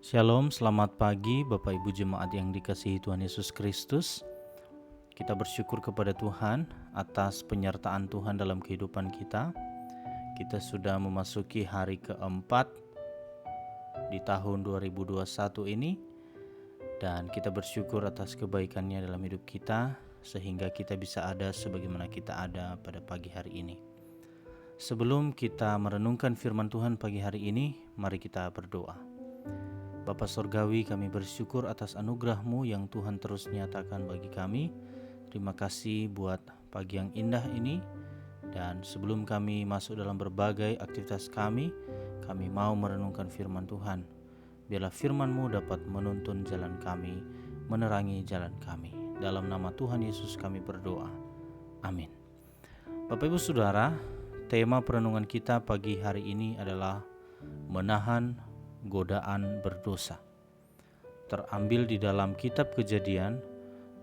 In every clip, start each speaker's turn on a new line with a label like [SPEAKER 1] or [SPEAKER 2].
[SPEAKER 1] Shalom, selamat pagi Bapak Ibu Jemaat yang dikasihi Tuhan Yesus Kristus. Kita bersyukur kepada Tuhan atas penyertaan Tuhan dalam kehidupan kita. Kita sudah memasuki hari keempat di tahun 2021 ini. Dan kita bersyukur atas kebaikannya dalam hidup kita, sehingga kita bisa ada sebagaimana kita ada pada pagi hari ini. Sebelum kita merenungkan firman Tuhan pagi hari ini, mari kita berdoa. Bapa Sorgawi, kami bersyukur atas anugerah-Mu yang Tuhan terus nyatakan bagi kami. Terima kasih buat pagi yang indah ini. Dan sebelum kami masuk dalam berbagai aktivitas kami mau merenungkan firman Tuhan. Biarlah firman-Mu dapat menuntun jalan kami, menerangi jalan kami. Dalam nama Tuhan Yesus kami berdoa. Amin. Bapak Ibu Saudara, tema perenungan kita pagi hari ini adalah menahan godaan berdosa. Terambil di dalam kitab Kejadian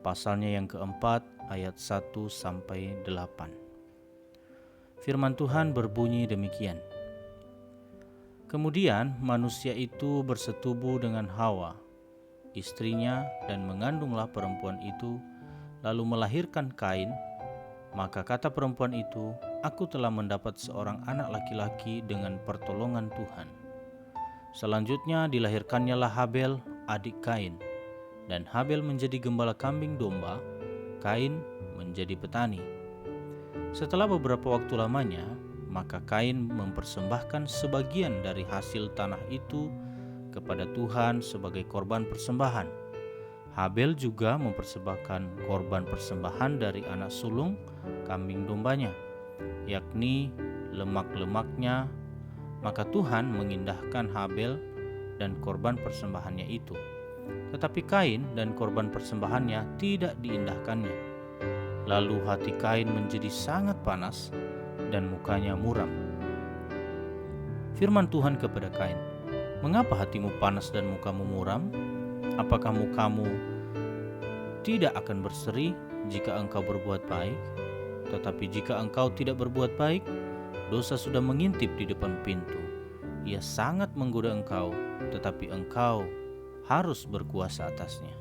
[SPEAKER 1] pasalnya yang keempat ayat 1-8. Firman Tuhan berbunyi demikian. Kemudian manusia itu bersetubuh dengan Hawa, istrinya, dan mengandunglah perempuan itu, lalu melahirkan Kain. Maka kata perempuan itu, "Aku telah mendapat seorang anak laki-laki dengan pertolongan Tuhan." Selanjutnya dilahirkannya Habel, adik Kain, dan Habel menjadi gembala kambing domba, Kain menjadi petani. Setelah beberapa waktu lamanya, maka Kain mempersembahkan sebagian dari hasil tanah itu kepada Tuhan sebagai korban persembahan. Habel juga mempersembahkan korban persembahan dari anak sulung kambing dombanya, yakni lemak-lemaknya. Maka Tuhan mengindahkan Habel dan korban persembahannya itu, tetapi Kain dan korban persembahannya tidak diindahkannya. Lalu hati Kain menjadi sangat panas dan mukanya muram. Firman Tuhan kepada Kain, "Mengapa hatimu panas dan mukamu muram? Apakah mukamu tidak akan berseri jika engkau berbuat baik? Tetapi jika engkau tidak berbuat baik, dosa sudah mengintip di depan pintu. Ia sangat menggoda engkau, tetapi engkau harus berkuasa atasnya."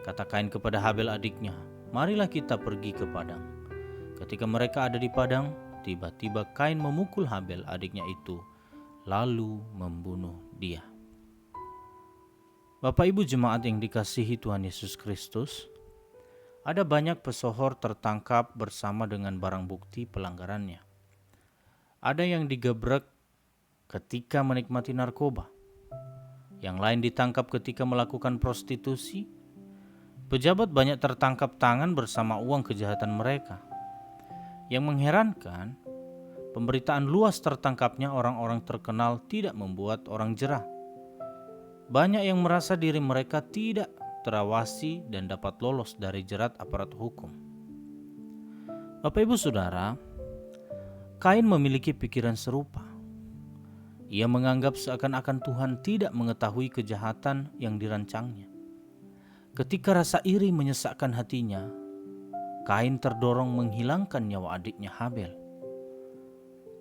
[SPEAKER 1] Kata Kain kepada Habel adiknya, "Marilah kita pergi ke padang." Ketika mereka ada di padang, tiba-tiba Kain memukul Habel adiknya itu, lalu membunuh dia. Bapak Ibu Jemaat yang dikasihi Tuhan Yesus Kristus, ada banyak pesohor tertangkap bersama dengan barang bukti pelanggarannya. Ada yang digebrek ketika menikmati narkoba, yang lain ditangkap ketika melakukan prostitusi. Pejabat banyak tertangkap tangan bersama uang kejahatan mereka. Yang mengherankan, pemberitaan luas tertangkapnya orang-orang terkenal tidak membuat orang jerah. Banyak yang merasa diri mereka tidak terawasi dan dapat lolos dari jerat aparat hukum. Bapak Ibu Saudara, Kain memiliki pikiran serupa. Ia menganggap seakan-akan Tuhan tidak mengetahui kejahatan yang dirancangnya. Ketika rasa iri menyesakkan hatinya, Kain terdorong menghilangkan nyawa adiknya Habel.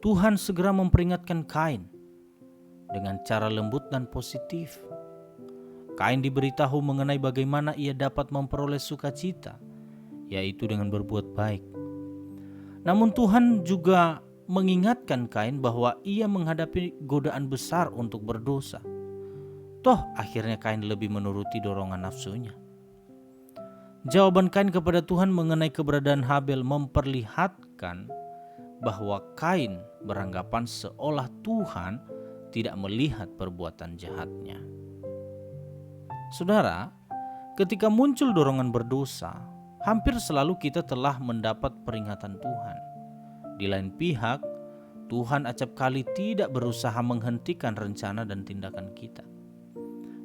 [SPEAKER 1] Tuhan segera memperingatkan Kain dengan cara lembut dan positif. Kain diberitahu mengenai bagaimana ia dapat memperoleh sukacita, yaitu dengan berbuat baik. Namun Tuhan juga mengingatkan Kain bahwa ia menghadapi godaan besar untuk berdosa. Toh akhirnya Kain lebih menuruti dorongan nafsunya. Jawaban Kain kepada Tuhan mengenai keberadaan Habel memperlihatkan bahwa Kain beranggapan seolah Tuhan tidak melihat perbuatan jahatnya. Saudara, ketika muncul dorongan berdosa, hampir selalu kita telah mendapat peringatan Tuhan. Di lain pihak, Tuhan acap kali tidak berusaha menghentikan rencana dan tindakan kita.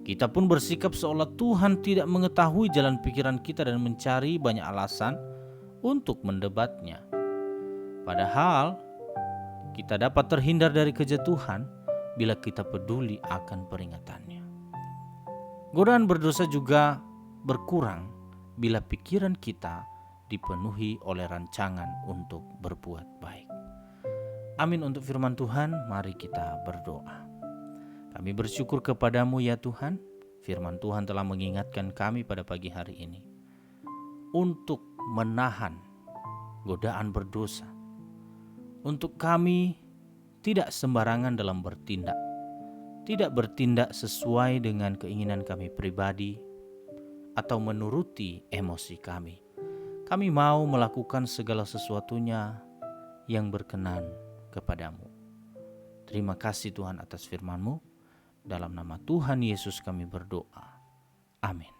[SPEAKER 1] Kita pun bersikap seolah Tuhan tidak mengetahui jalan pikiran kita dan mencari banyak alasan untuk mendebatnya. Padahal, kita dapat terhindar dari kejatuhan bila kita peduli akan peringatannya. Godaan berdosa juga berkurang bila pikiran kita dipenuhi oleh rancangan untuk berbuat baik. Amin untuk firman Tuhan, mari kita berdoa. Kami bersyukur kepadamu ya Tuhan, firman Tuhan telah mengingatkan kami pada pagi hari ini untuk menahan godaan berdosa, untuk kami tidak sembarangan dalam bertindak, tidak bertindak sesuai dengan keinginan kami pribadi atau menuruti emosi kami. Kami mau melakukan segala sesuatunya yang berkenan kepadamu. Terima kasih Tuhan atas firman-Mu. Dalam nama Tuhan Yesus kami berdoa. Amin.